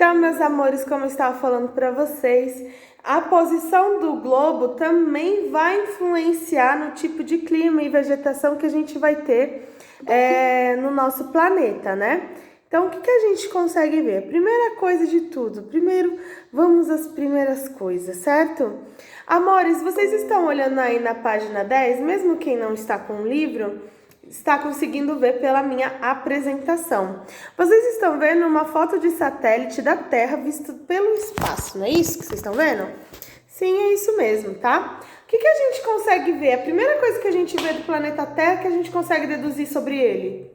Então, meus amores, como eu estava falando para vocês, a posição do globo também vai influenciar no tipo de clima e vegetação que a gente vai ter no nosso planeta, né? Então, o que a gente consegue ver? Primeira coisa de tudo, primeiro, vamos às primeiras coisas, certo? Amores, vocês estão olhando aí na página 10, mesmo quem não está com o livro, está conseguindo ver pela minha apresentação. Vocês estão vendo uma foto de satélite da Terra visto pelo espaço, não é isso que vocês estão vendo? Sim, é isso mesmo, tá? O que a gente consegue ver? A primeira coisa que a gente vê do planeta Terra que a gente consegue deduzir sobre ele?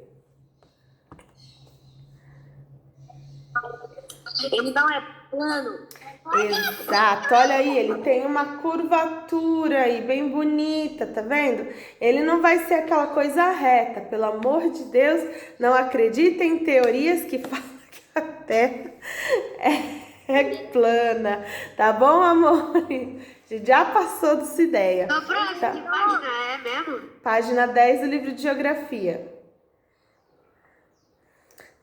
Ele não é plano. Exato, olha aí, ele tem uma curvatura aí bem bonita, tá vendo? Ele não vai ser aquela coisa reta, pelo amor de Deus, não acreditem em teorias que falam que a Terra é plana, tá bom, amor? A gente já passou dessa ideia. Tô próximo, Tá. que página é mesmo? Página 10 do livro de Geografia.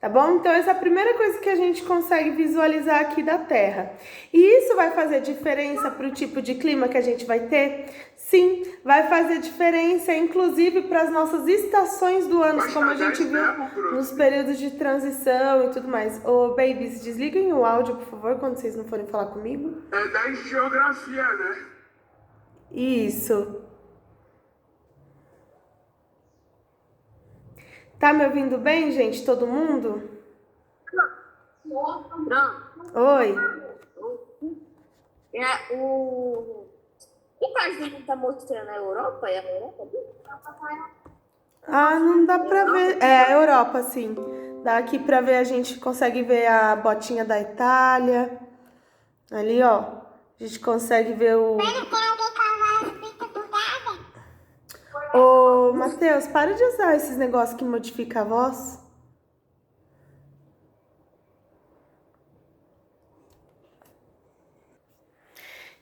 Tá bom? Então, essa é a primeira coisa que a gente consegue visualizar aqui da Terra. E isso vai fazer diferença para o tipo de clima que a gente vai ter? Sim, vai fazer diferença, inclusive para as nossas estações do ano, como a gente viu nos períodos de transição e tudo mais. Ô, babies, desliguem o áudio, por favor, quando vocês não forem falar comigo. É da geografia, né? Isso. Tá me ouvindo bem, gente? Todo mundo? Não. Oi. É o... Que página que tá mostrando? A Europa? É a Europa? Ah, não dá pra ver. É, a Europa, sim. Dá aqui pra ver, a gente consegue ver a botinha da Itália. Ali, ó. A gente consegue ver o... Ô, Matheus, para de usar esses negócios que modificam a voz.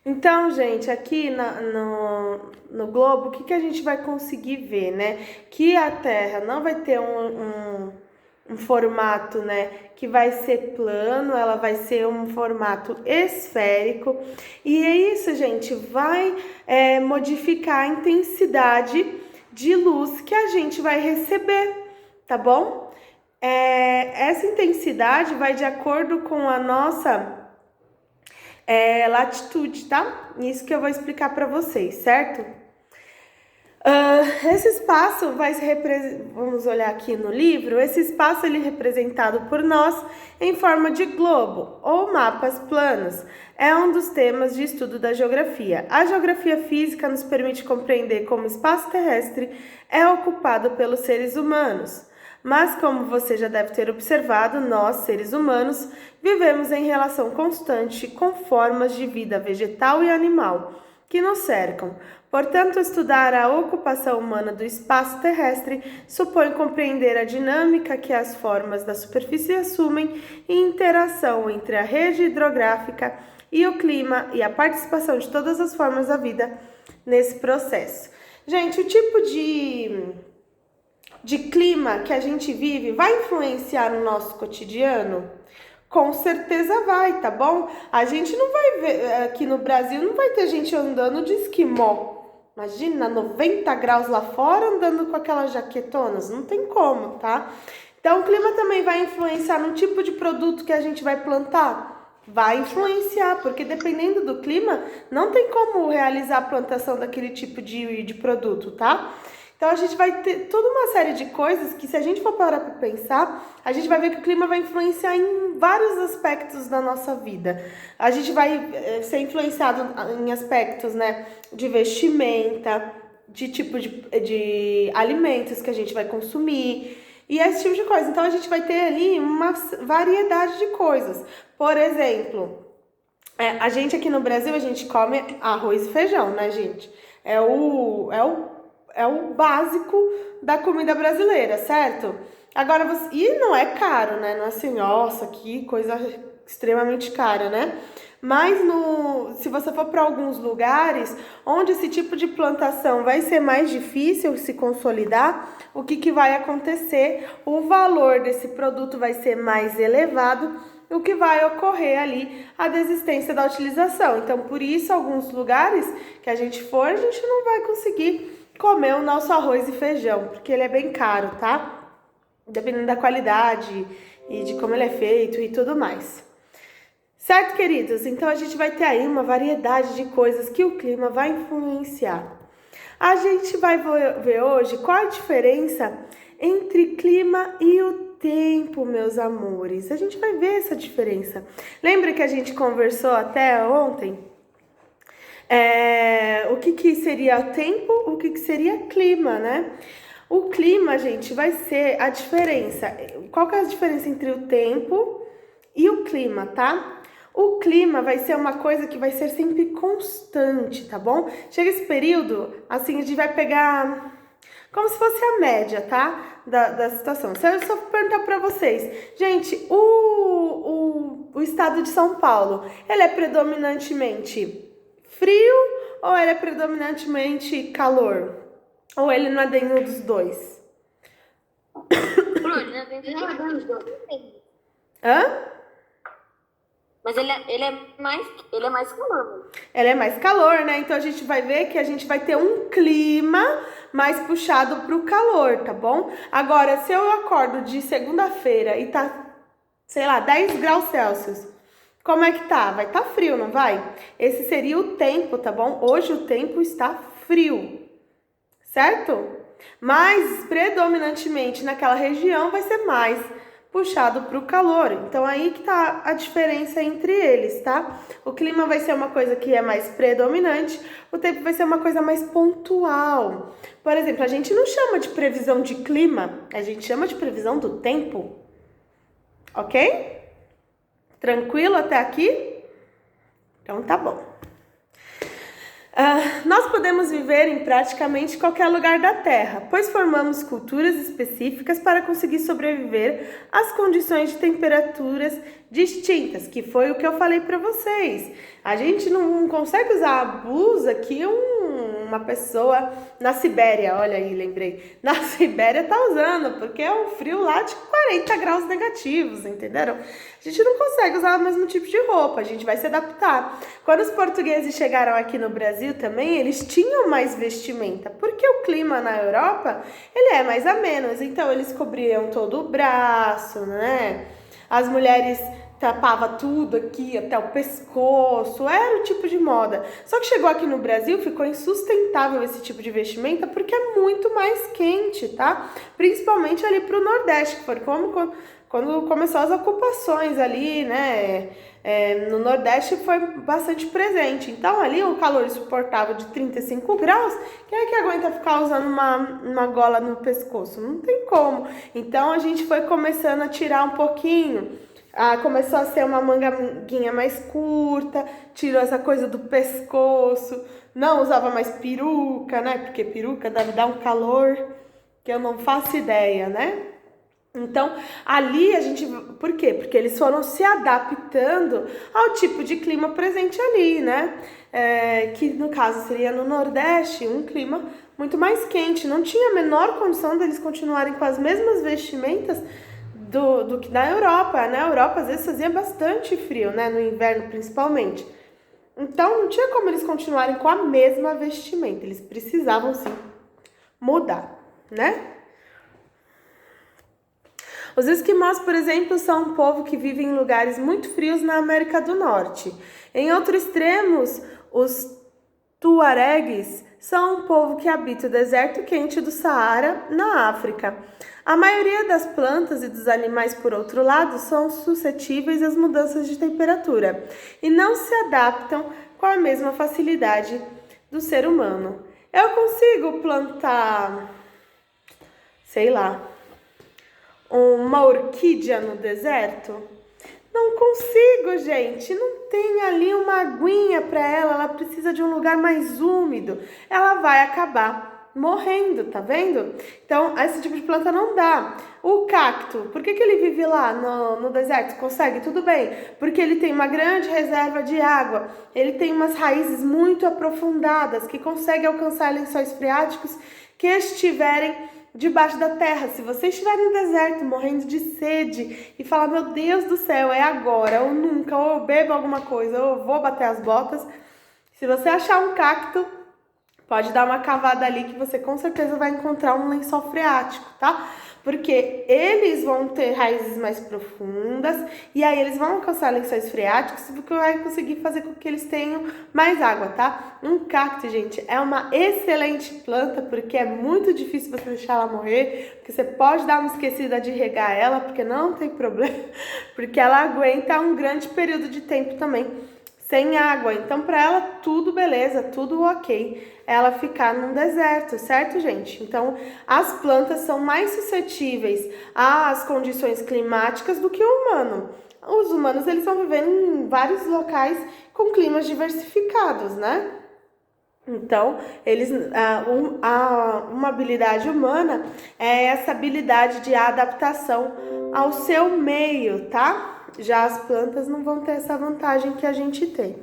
Então, gente, aqui no globo, o que a gente vai conseguir ver, né? Que a Terra não vai ter um formato, né, que vai ser plano, ela vai ser um formato esférico. E é isso, gente, vai modificar a intensidade de luz que a gente vai receber, tá bom? Essa intensidade vai de acordo com a nossa latitude, tá? Isso que eu vou explicar para vocês, certo? Esse espaço vai se vamos olhar aqui no livro, esse espaço ele é representado por nós em forma de globo ou mapas planos. É um dos temas de estudo da geografia. A geografia física nos permite compreender como o espaço terrestre é ocupado pelos seres humanos. Mas, como você já deve ter observado, nós, seres humanos, vivemos em relação constante com formas de vida vegetal e animal que nos cercam. Portanto, estudar a ocupação humana do espaço terrestre supõe compreender a dinâmica que as formas da superfície assumem e interação entre a rede hidrográfica e o clima e a participação de todas as formas da vida nesse processo. Gente, o tipo de clima que a gente vive vai influenciar no nosso cotidiano? Com certeza vai, tá bom? A gente não vai ver, aqui no Brasil não vai ter gente andando de esquimó. Imagina, 90 graus lá fora andando com aquelas jaquetonas, não tem como, tá? Então o clima também vai influenciar no tipo de produto que a gente vai plantar? Vai influenciar, porque dependendo do clima, não tem como realizar a plantação daquele tipo de produto, tá? Então a gente vai ter toda uma série de coisas que, se a gente for parar para pensar, a gente vai ver que o clima vai influenciar em vários aspectos da nossa vida. A gente vai ser influenciado em aspectos, né, de vestimenta, de tipo de alimentos que a gente vai consumir e esse tipo de coisa. Então a gente vai ter ali uma variedade de coisas. Por exemplo, a gente aqui no Brasil, a gente come arroz e feijão, né, gente? É o básico da comida brasileira, certo? Agora, e não é caro, né? Não é assim, nossa, que coisa extremamente cara, né? Mas se você for para alguns lugares onde esse tipo de plantação vai ser mais difícil se consolidar, o que vai acontecer? O valor desse produto vai ser mais elevado o que vai ocorrer ali a desistência da utilização. Então, por isso, alguns lugares que a gente for, a gente não vai conseguir comer o nosso arroz e feijão, porque ele é bem caro, tá? Dependendo da qualidade e de como ele é feito e tudo mais. Certo, queridos? Então, a gente vai ter aí uma variedade de coisas que o clima vai influenciar. A gente vai ver hoje qual a diferença entre clima e o tempo, meus amores. A gente vai ver essa diferença. Lembra que a gente conversou até ontem? O que seria tempo, o que seria clima, né? O clima, gente, vai ser a diferença. Qual que é a diferença entre o tempo e o clima, tá? O clima vai ser uma coisa que vai ser sempre constante, tá bom? Chega esse período, assim, a gente vai pegar como se fosse a média, tá? Da situação. Se eu só perguntar pra vocês, gente, o estado de São Paulo, ele é predominantemente frio ou ele é predominantemente calor? Ou ele não é nenhum dos dois? Bruno, não é dos dois. Hã? Mas ele é mais calor. Ela é mais calor, né? Então a gente vai ver que a gente vai ter um clima mais puxado pro calor, tá bom? Agora, se eu acordo de segunda-feira e tá, sei lá, 10 graus Celsius, como é que tá? Vai tá frio, não vai? Esse seria o tempo, tá bom? Hoje o tempo está frio, certo? Mas predominantemente naquela região vai ser mais puxado para o calor. Então aí que tá a diferença entre eles, tá? O clima vai ser uma coisa que é mais predominante, o tempo vai ser uma coisa mais pontual. Por exemplo, a gente não chama de previsão de clima, a gente chama de previsão do tempo. Ok? Tranquilo até aqui? Então tá bom. Nós podemos viver em praticamente qualquer lugar da Terra, pois formamos culturas específicas para conseguir sobreviver às condições de temperaturas distintas, que foi o que eu falei para vocês. A gente não consegue usar a blusa que uma pessoa na Sibéria, olha aí, lembrei, na Sibéria tá usando, porque é um frio lá de 40 graus negativos, entenderam? A gente não consegue usar o mesmo tipo de roupa, a gente vai se adaptar. Quando os portugueses chegaram aqui no Brasil também, eles tinham mais vestimenta, porque o clima na Europa, ele é mais ameno, então eles cobriam todo o braço, né? As mulheres tapavam tudo aqui até o pescoço, era o tipo de moda. Só que chegou aqui no Brasil, ficou insustentável esse tipo de vestimenta, porque é muito mais quente, tá? Principalmente ali pro Nordeste, que foi quando começou as ocupações ali, né? No Nordeste foi bastante presente. Então ali o calor insuportável de 35 graus, quem é que aguenta ficar usando uma gola no pescoço? Não tem como. Então a gente foi começando a tirar um pouquinho. Começou a ser uma manguinha mais curta, tirou essa coisa do pescoço, não usava mais peruca, né? Porque peruca deve dar um calor que eu não faço ideia, né? Então, ali a gente... Por quê? Porque eles foram se adaptando ao tipo de clima presente ali, né? Que no caso seria no Nordeste, um clima muito mais quente. Não tinha a menor condição deles continuarem com as mesmas vestimentas do que na Europa. Na Europa, às vezes, fazia bastante frio, né? No inverno, principalmente. Então, não tinha como eles continuarem com a mesma vestimenta. Eles precisavam, sim, mudar, né? Os esquimós, por exemplo, são um povo que vive em lugares muito frios na América do Norte. Em outros extremos, os tuaregues são um povo que habita o deserto quente do Saara, na África. A maioria das plantas e dos animais, por outro lado, são suscetíveis às mudanças de temperatura e não se adaptam com a mesma facilidade do ser humano. Eu consigo plantar, sei lá, uma orquídea no deserto? Não consigo, gente. Não tem ali uma aguinha para ela precisa de um lugar mais úmido. Ela vai acabar morrendo, tá vendo? Então, esse tipo de planta não dá. O cacto, por que ele vive lá no deserto? Consegue? Tudo bem. Porque ele tem uma grande reserva de água. Ele tem umas raízes muito aprofundadas que conseguem alcançar lençóis freáticos que estiverem debaixo da terra. Se você estiver no deserto morrendo de sede e falar, meu Deus do céu, é agora ou nunca, ou eu bebo alguma coisa, ou eu vou bater as botas, se você achar um cacto, pode dar uma cavada ali que você com certeza vai encontrar um lençol freático, tá? Porque eles vão ter raízes mais profundas e aí eles vão alcançar lençóis freáticos, porque vai conseguir fazer com que eles tenham mais água, tá? Um cacto, gente, é uma excelente planta porque é muito difícil você deixar ela morrer, porque você pode dar uma esquecida de regar ela, porque não tem problema, porque ela aguenta um grande período de tempo também sem água. Então, para ela, tudo beleza, tudo ok. Ela ficar num deserto, certo, gente? Então, as plantas são mais suscetíveis às condições climáticas do que o humano. Os humanos, eles estão vivendo em vários locais com climas diversificados, né? Então, uma habilidade humana é essa habilidade de adaptação ao seu meio, tá? Já as plantas não vão ter essa vantagem que a gente tem.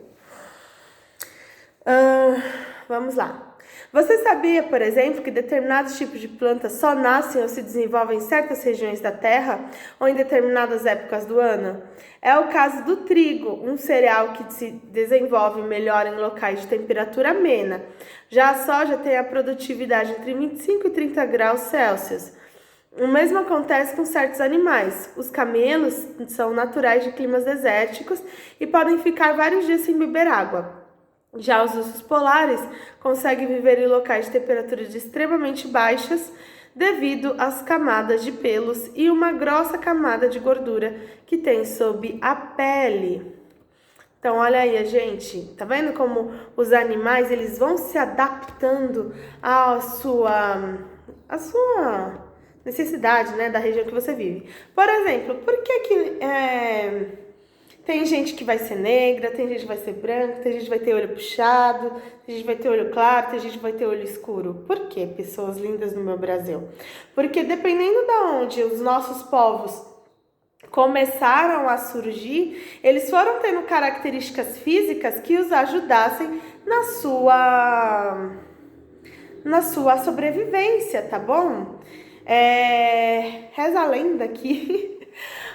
Vamos lá. Você sabia, por exemplo, que determinados tipos de plantas só nascem ou se desenvolvem em certas regiões da Terra ou em determinadas épocas do ano? É o caso do trigo, um cereal que se desenvolve melhor em locais de temperatura amena. Já a soja tem a produtividade entre 25 e 30 graus Celsius. O mesmo acontece com certos animais. Os camelos são naturais de climas desérticos e podem ficar vários dias sem beber água. Já os ursos polares conseguem viver em locais de temperaturas extremamente baixas devido às camadas de pelos e uma grossa camada de gordura que tem sob a pele. Então, olha aí, gente, tá vendo como os animais eles vão se adaptando à sua necessidade, né, da região que você vive. Por exemplo, por que tem gente que vai ser negra, tem gente que vai ser branca, tem gente que vai ter olho puxado, tem gente que vai ter olho claro, tem gente que vai ter olho escuro? Por que, pessoas lindas no meu Brasil? Porque dependendo de onde os nossos povos começaram a surgir, eles foram tendo características físicas que os ajudassem na sua sobrevivência, tá bom? Reza a lenda que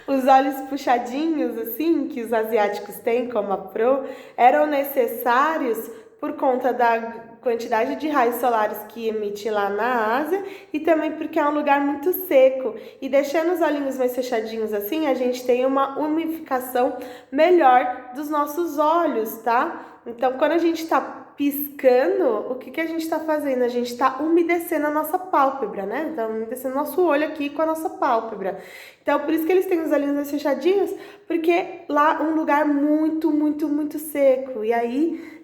os olhos puxadinhos, assim, que os asiáticos têm, como a Pro, eram necessários por conta da quantidade de raios solares que emite lá na Ásia e também porque é um lugar muito seco. E deixando os olhinhos mais fechadinhos assim, a gente tem uma umidificação melhor dos nossos olhos, tá? Então, quando a gente tá piscando, o que a gente está fazendo? A gente está umedecendo a nossa pálpebra, né? Então, umedecendo nosso olho aqui com a nossa pálpebra. Então, por isso que eles têm os olhinhos mais fechadinhos, porque lá é um lugar muito, muito, muito seco. E aí,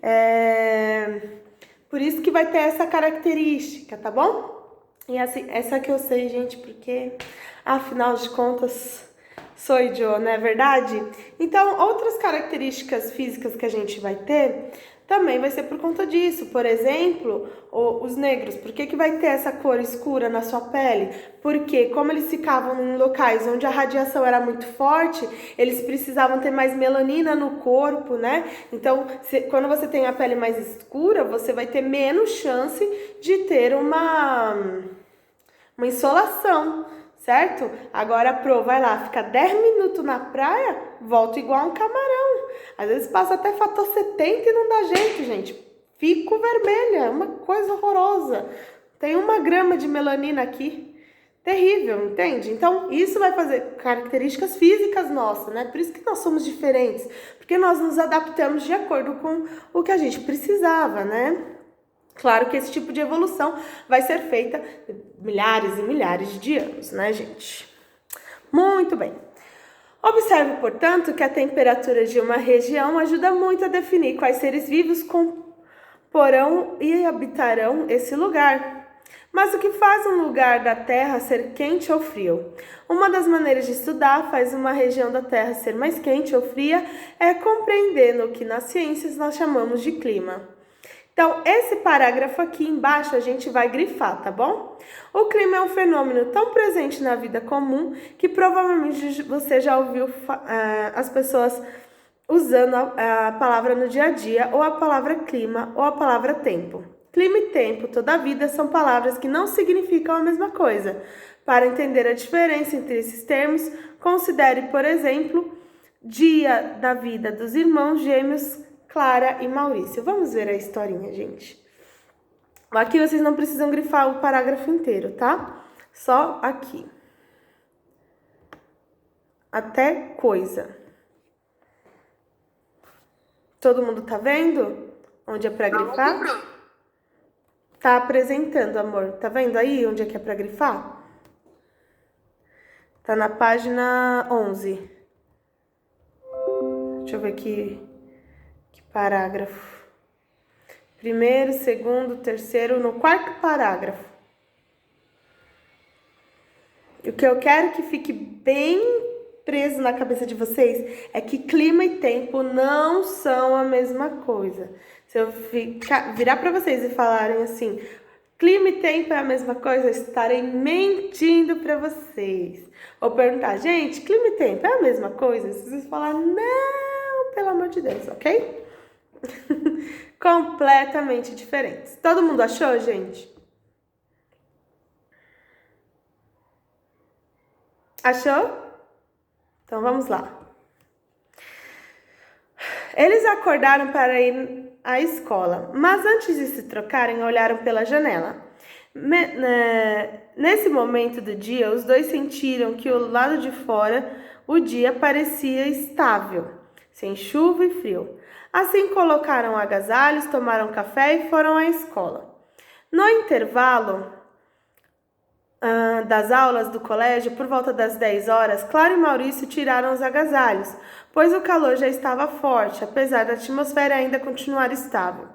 por isso que vai ter essa característica, tá bom? E assim, essa que eu sei, gente, porque, afinal de contas, sou eu, não é verdade? Então, outras características físicas que a gente vai ter também vai ser por conta disso. Por exemplo, os negros. Por que vai ter essa cor escura na sua pele? Porque como eles ficavam em locais onde a radiação era muito forte, eles precisavam ter mais melanina no corpo, né? Então, quando você tem a pele mais escura, você vai ter menos chance de ter uma insolação, certo? Agora, Pro, vai lá, fica 10 minutos na praia, volta igual um camarão. Às vezes passa até fator 70 e não dá jeito, gente. Fico vermelha, é uma coisa horrorosa. Tem 1 grama de melanina aqui. Terrível, entende? Então, isso vai fazer características físicas nossas, né? Por isso que nós somos diferentes. Porque nós nos adaptamos de acordo com o que a gente precisava, né? Claro que esse tipo de evolução vai ser feita milhares e milhares de anos, né, gente? Muito bem. Observe, portanto, que a temperatura de uma região ajuda muito a definir quais seres vivos comporão e habitarão esse lugar. Mas o que faz um lugar da Terra ser quente ou frio? Uma das maneiras de estudar faz uma região da Terra ser mais quente ou fria é compreendendo o que nas ciências nós chamamos de clima. Então, esse parágrafo aqui embaixo a gente vai grifar, tá bom? O clima é um fenômeno tão presente na vida comum que provavelmente você já ouviu as pessoas usando a palavra no dia a dia, ou a palavra clima, ou a palavra tempo. Clima e tempo, toda a vida, são palavras que não significam a mesma coisa. Para entender a diferença entre esses termos, considere, por exemplo, dia da vida dos irmãos gêmeos Clara e Maurício. Vamos ver a historinha, gente. Aqui vocês não precisam grifar o parágrafo inteiro, tá? Só aqui. Até coisa. Todo mundo tá vendo? Onde é pra grifar? Tá apresentando, amor. Tá vendo aí onde é que é pra grifar? Tá na página 11. Deixa eu ver que parágrafo. Primeiro, segundo, terceiro, no quarto parágrafo. O que eu quero que fique bem preso na cabeça de vocês é que clima e tempo não são a mesma coisa. Se eu virar para vocês e falarem assim, clima e tempo é a mesma coisa, eu estarei mentindo para vocês. Ou perguntar, gente, clima e tempo é a mesma coisa? Se vocês falarem, não, pelo amor de Deus, ok? Completamente diferentes. Todo mundo achou, gente? Achou? Então vamos lá. Eles acordaram para ir à escola, mas antes de se trocarem, olharam pela janela. Nesse momento do dia, os dois sentiram que o lado de fora o dia parecia estável, sem chuva e frio. Assim colocaram agasalhos, tomaram café e foram à escola. No intervalo das aulas do colégio, por volta das 10 horas, Clara e Maurício tiraram os agasalhos, pois o calor já estava forte, apesar da atmosfera ainda continuar estável.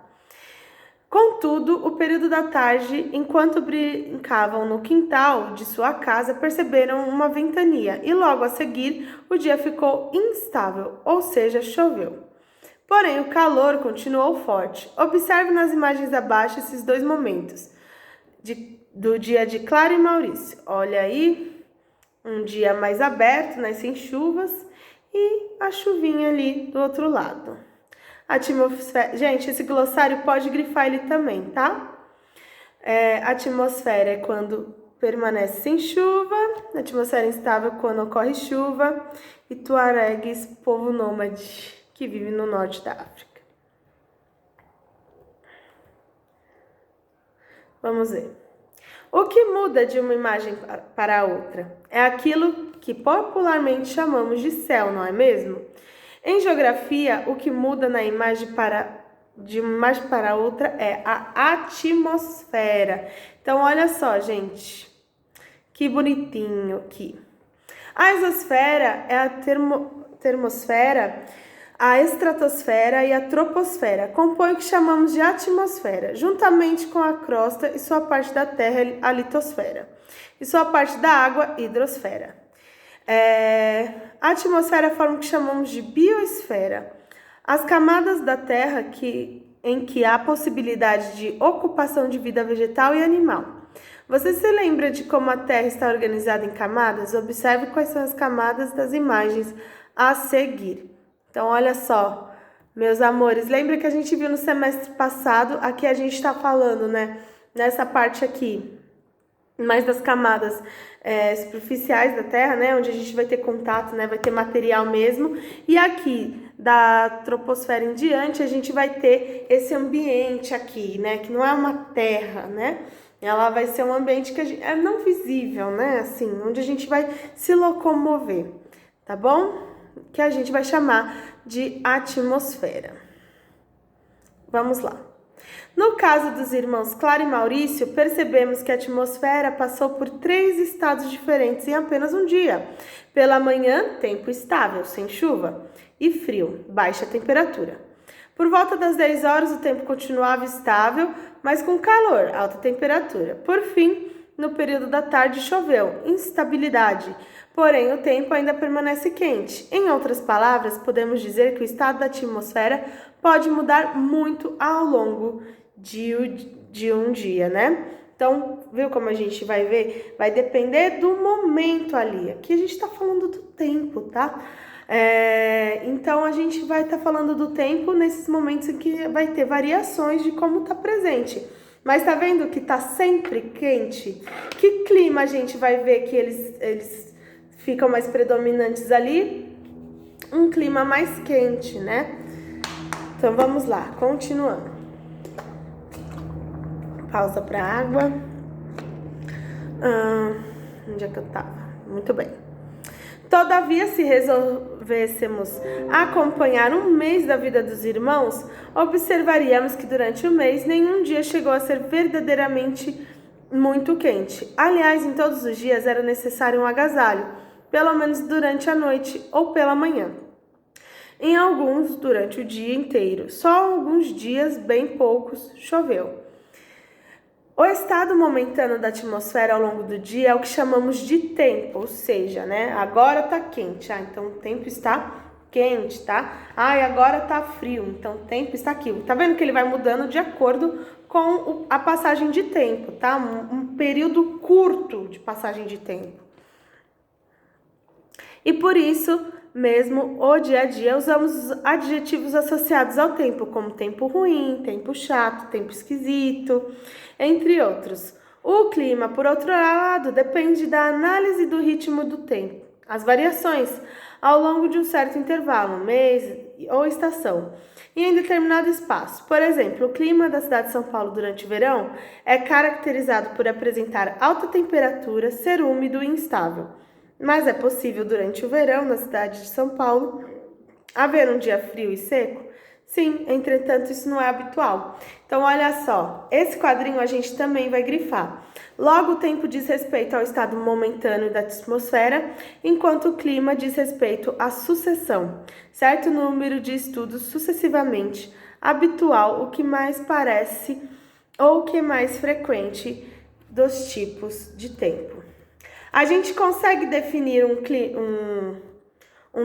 Contudo, o período da tarde, enquanto brincavam no quintal de sua casa, perceberam uma ventania e logo a seguir o dia ficou instável, ou seja, choveu. Porém, o calor continuou forte. Observe nas imagens abaixo esses dois momentos do dia de Clara e Maurício. Olha aí, um dia mais aberto, né, sem chuvas, e a chuvinha ali do outro lado. A atmosfera, gente, esse glossário pode grifar ele também, tá? A atmosfera é quando permanece sem chuva, a atmosfera instável quando ocorre chuva, e tuaregues, povo nômade que vive no norte da África. Vamos ver. O que muda de uma imagem para a outra? É aquilo que popularmente chamamos de céu, não é mesmo? Em geografia, o que muda na imagem de uma imagem para a outra é a atmosfera. Então, olha só, gente, que bonitinho aqui. A exosfera é a termosfera, a estratosfera e a troposfera compõem o que chamamos de atmosfera, juntamente com a crosta e sua parte da terra, a litosfera, e sua parte da água, hidrosfera. A atmosfera forma o que chamamos de biosfera, as camadas da terra em que há possibilidade de ocupação de vida vegetal e animal. Você se lembra de como a terra está organizada em camadas? Observe quais são as camadas das imagens a seguir. Então, olha só, meus amores, lembra que a gente viu no semestre passado, aqui a gente está falando, né, nessa parte aqui, mais das camadas superficiais da Terra, né, onde a gente vai ter contato, né, vai ter material mesmo, e aqui, da troposfera em diante, a gente vai ter esse ambiente aqui, né, que não é uma terra, né, ela vai ser um ambiente que é não visível, né, assim, onde a gente vai se locomover, tá bom? Que a gente vai chamar de atmosfera. Vamos lá. No caso dos irmãos Clara e Maurício, percebemos que a atmosfera passou por 3 estados diferentes em apenas um dia. Pela manhã, tempo estável, sem chuva, e frio, baixa temperatura. Por volta das 10 horas, o tempo continuava estável, mas com calor, alta temperatura. Por fim, no período da tarde, choveu, instabilidade. Porém, o tempo ainda permanece quente. Em outras palavras, podemos dizer que o estado da atmosfera pode mudar muito ao longo de um dia, né? Então, viu como a gente vai ver? Vai depender do momento ali. Aqui a gente tá falando do tempo, tá? Então, a gente vai estar falando do tempo nesses momentos em que vai ter variações de como tá presente. Mas tá vendo que tá sempre quente? Que clima a gente vai ver que eles ficam mais predominantes ali? Um clima mais quente, né? Então vamos lá, continuando. Pausa para água. Onde é que eu tava? Muito bem. Todavia, se resolvêssemos acompanhar um mês da vida dos irmãos, observaríamos que durante o mês nenhum dia chegou a ser verdadeiramente muito quente. Aliás, em todos os dias era necessário um agasalho, pelo menos durante a noite ou pela manhã. Em alguns, durante o dia inteiro. Só alguns dias, bem poucos, choveu. O estado momentâneo da atmosfera ao longo do dia é o que chamamos de tempo, ou seja, né? Agora tá quente, então o tempo está quente, tá? Agora tá frio, então o tempo está aqui. Tá vendo que ele vai mudando de acordo com a passagem de tempo, tá? Um período curto de passagem de tempo. E por isso mesmo, o dia a dia, usamos adjetivos associados ao tempo, como tempo ruim, tempo chato, tempo esquisito, entre outros. O clima, por outro lado, depende da análise do ritmo do tempo. As variações ao longo de um certo intervalo, mês ou estação, e em determinado espaço. Por exemplo, o clima da cidade de São Paulo durante o verão é caracterizado por apresentar alta temperatura, ser úmido e instável. Mas é possível, durante o verão, na cidade de São Paulo, haver um dia frio e seco? Sim, entretanto, isso não é habitual. Então, olha só, esse quadrinho a gente também vai grifar. Logo, o tempo diz respeito ao estado momentâneo da atmosfera, enquanto o clima diz respeito à sucessão, certo número de estudos sucessivamente habitual, o que mais parece ou o que é mais frequente dos tipos de tempo. A gente consegue definir um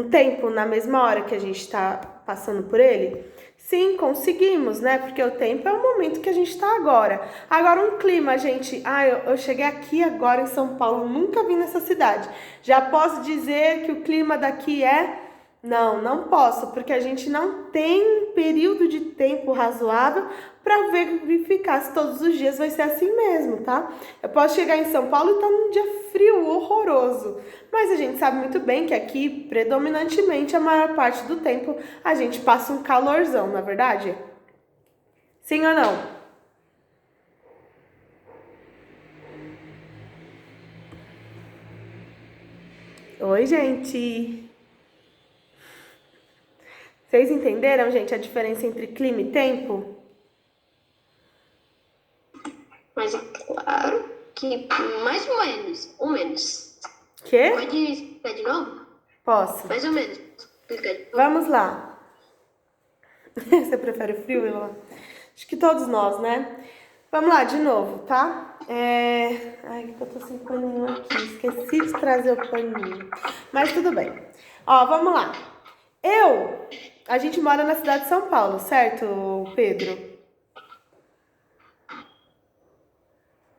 tempo na mesma hora que a gente está passando por ele? Sim, conseguimos, né? Porque o tempo é o momento que a gente está agora. Agora um clima, gente. Eu cheguei aqui agora em São Paulo, nunca vim nessa cidade. Já posso dizer que o clima daqui é... Não posso, porque a gente não tem período de tempo razoável para verificar se todos os dias vai ser assim mesmo, tá? Eu posso chegar em São Paulo e estar num dia frio, horroroso, mas a gente sabe muito bem que aqui, predominantemente, a maior parte do tempo, a gente passa um calorzão, não é verdade? Sim ou não? Oi, gente! Vocês entenderam, gente, a diferença entre clima e tempo? Mas é claro que mais ou menos, ou menos. Quê? Pode explicar de novo? Posso. Mais ou menos. Explicar de novo. Vamos lá. Você prefere o frio, Ilona? Acho que todos nós, né? Vamos lá, de novo, tá? Ai, que eu tô sem paninho aqui. Esqueci de trazer o paninho. Mas tudo bem. Ó, vamos lá. A gente mora na cidade de São Paulo, certo, Pedro?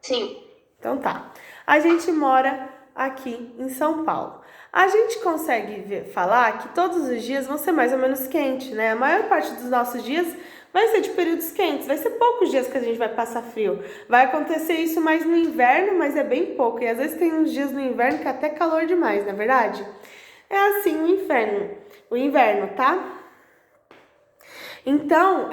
Sim. Então tá. A gente mora aqui em São Paulo. A gente consegue falar que todos os dias vão ser mais ou menos quentes, né? A maior parte dos nossos dias vai ser de períodos quentes, vai ser poucos dias que a gente vai passar frio. Vai acontecer isso mais no inverno, mas é bem pouco. E às vezes tem uns dias no inverno que é até calor demais, não é verdade? É assim o inverno, tá? Então,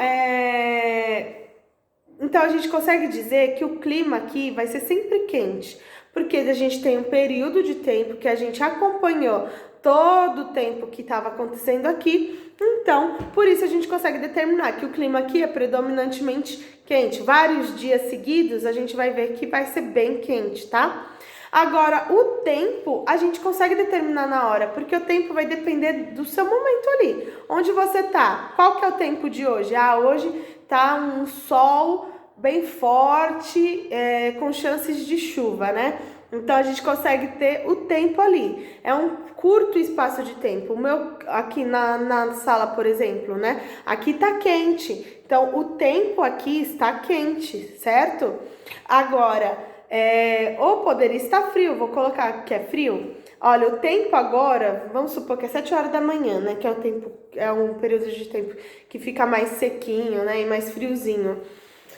a gente consegue dizer que o clima aqui vai ser sempre quente, porque a gente tem um período de tempo que a gente acompanhou todo o tempo que estava acontecendo aqui, então, por isso a gente consegue determinar que o clima aqui é predominantemente quente. Vários dias seguidos a gente vai ver que vai ser bem quente, tá? Agora, o tempo a gente consegue determinar na hora, porque o tempo vai depender do seu momento ali. Onde você tá? Qual que é o tempo de hoje? Hoje tá um sol bem forte, com chances de chuva, né? Então, a gente consegue ter o tempo ali. É um curto espaço de tempo. O meu, aqui na sala, por exemplo, né? Aqui tá quente. Então, o tempo aqui está quente, certo? Agora, ou poderia estar frio. Vou colocar que é frio. Olha, o tempo agora, vamos supor que é 7 horas da manhã, né? Que é um período de tempo que fica mais sequinho, né? E mais friozinho.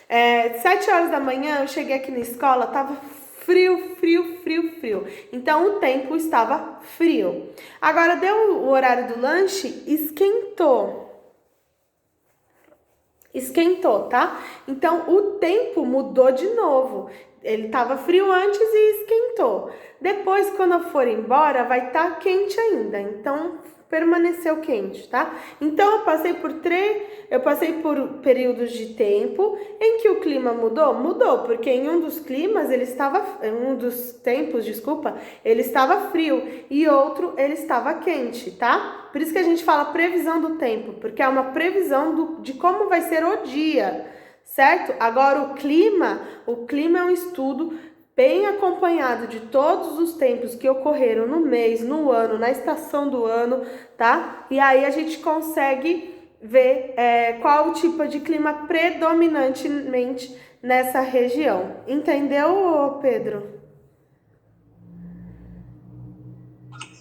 7 horas da manhã eu cheguei aqui na escola, tava frio, frio, frio, frio. Então o tempo estava frio. Agora deu o horário do lanche, esquentou. Esquentou, tá? Então o tempo mudou de novo. Ele estava frio antes e esquentou. Depois, quando eu for embora, vai estar quente ainda. Então permaneceu quente, tá? Então eu passei por períodos de tempo em que o clima mudou, porque em um dos climas em um dos tempos, desculpa, ele estava frio e outro ele estava quente, tá? Por isso que a gente fala previsão do tempo, porque é uma previsão de como vai ser o dia, certo? Agora o clima é um estudo bem acompanhado de todos os tempos que ocorreram no mês, no ano, na estação do ano, tá? E aí a gente consegue ver qual o tipo de clima predominantemente nessa região. Entendeu, Pedro?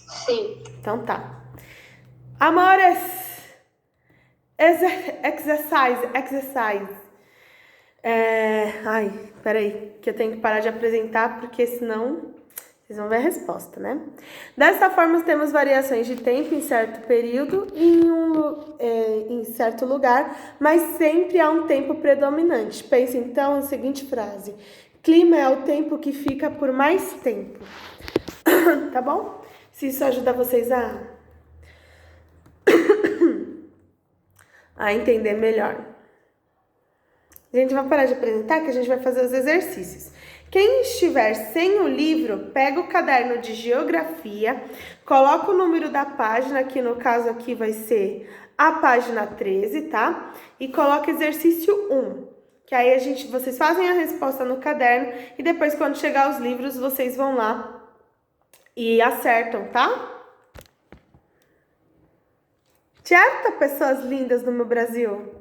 Sim. Então tá. Amores, exercise. Ai, peraí, que eu tenho que parar de apresentar, porque senão vocês vão ver a resposta, né? Desta forma, temos variações de tempo em certo período e em certo lugar, mas sempre há um tempo predominante. Pense então na seguinte frase: clima é o tempo que fica por mais tempo. Tá bom? Se isso ajuda vocês a entender melhor. A gente vai parar de apresentar que a gente vai fazer os exercícios. Quem estiver sem o livro, pega o caderno de geografia, coloca o número da página, que no caso aqui vai ser a página 13, tá? E coloca exercício 1, que aí vocês fazem a resposta no caderno e depois quando chegar os livros, vocês vão lá e acertam, tá? Certo, pessoas lindas do meu Brasil?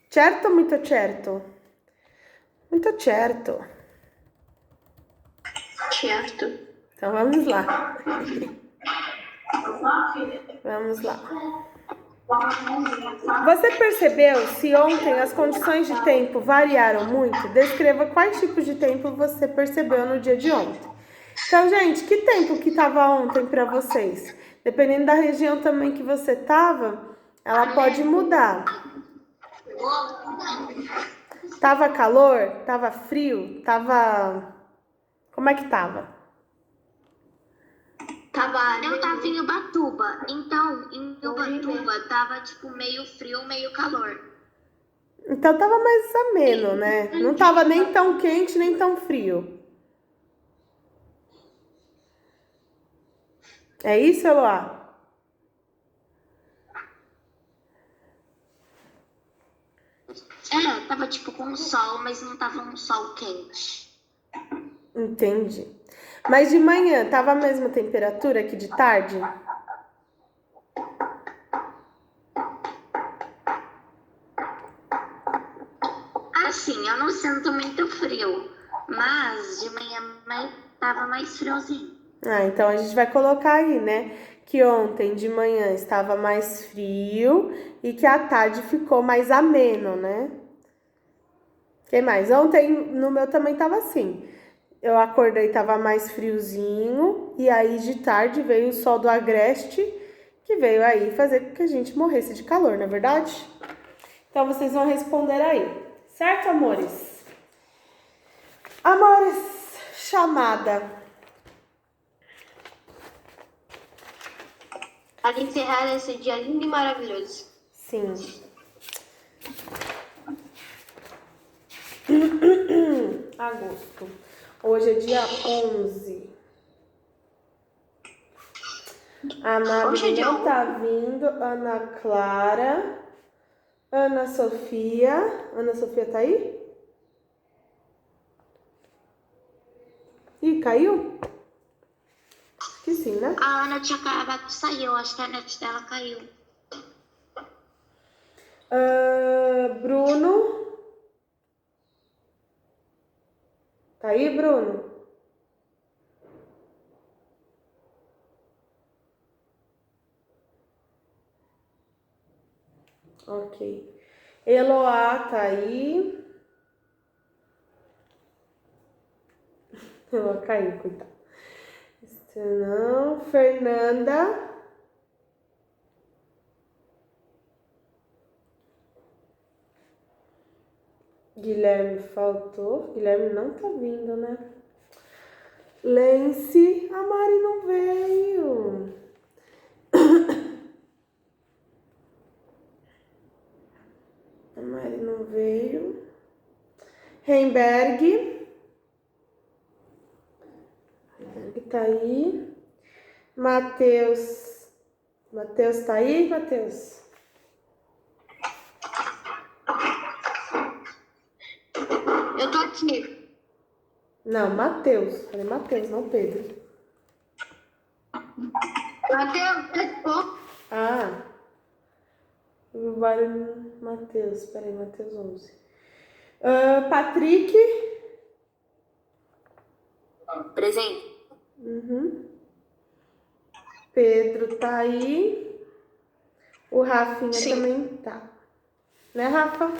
Certo ou muito certo? Muito certo. Certo. Então vamos lá. Vamos lá. Você percebeu se ontem as condições de tempo variaram muito? Descreva quais tipos de tempo você percebeu no dia de ontem. Então, gente, que tempo que estava ontem para vocês? Dependendo da região também que você estava, ela pode mudar. Tava calor? Tava frio? Como é que tava? Eu tava em Ubatuba, então em Ubatuba tava tipo meio frio, meio calor. Então tava mais ameno, né? Não tava nem tão quente, nem tão frio. É isso, Eloá? Tava tipo com sol, mas não tava um sol quente. Entendi. Mas de manhã tava a mesma temperatura que de tarde? Assim, eu não sinto muito frio, mas de manhã tava mais friozinho. Então a gente vai colocar aí, né? Que ontem de manhã estava mais frio e que à tarde ficou mais ameno, né? Que mais? Ontem no meu também tava assim. Eu acordei, tava mais friozinho, e aí de tarde veio o sol do agreste, que veio aí fazer com que a gente morresse de calor, não é verdade? Então vocês vão responder aí, certo, amores? Amores, chamada. Para encerrar esse dia lindo e maravilhoso. Sim. Agosto. Hoje é dia 11. A Nabi não tá vindo. Ana Clara. Ana Sofia. Ana Sofia tá aí? Ih, caiu? Acho que sim, né? A Ana tinha acabado de sair, eu acho que a net dela caiu. Bruno. Tá aí, Bruno? Ok. Eloá tá aí. Ela caiu, coitada. Isso não. Fernanda. Guilherme faltou. Guilherme não tá vindo, né? Lence. A Mari não veio. A Mari não veio. Heimberg. Heimberg tá aí. Matheus. Matheus tá aí, Matheus? Eu tô aqui. Não, Matheus. Falei Matheus, não Pedro. Matheus, Ah. O barulho Matheus. Peraí, Matheus 11. Patrick. presente. Uhum. Pedro tá aí. O Rafinha Sim. também tá. Né, Rafa?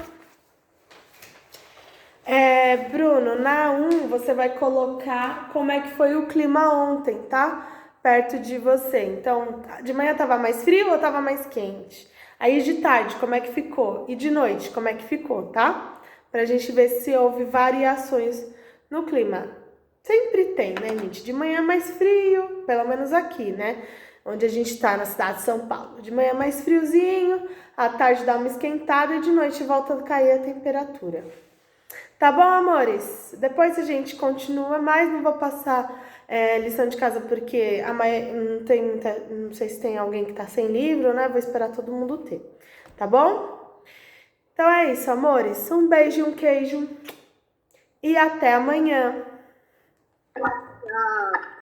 Bruno, na 1 você vai colocar como é que foi o clima ontem, tá? Perto de você. Então, de manhã tava mais frio ou tava mais quente? Aí de tarde, como é que ficou? E de noite, como é que ficou, tá? Pra gente ver se houve variações no clima. Sempre tem, né, gente? De manhã mais frio, pelo menos aqui, né? Onde a gente tá, na cidade de São Paulo. De manhã mais friozinho, à tarde dá uma esquentada e de noite volta a cair a temperatura. Tá bom, amores? Depois a gente continua, mas não vou passar lição de casa porque não sei se tem alguém que tá sem livro, né? Vou esperar todo mundo ter, tá bom? Então é isso, amores. Um beijo e um queijo e até amanhã. Tchau.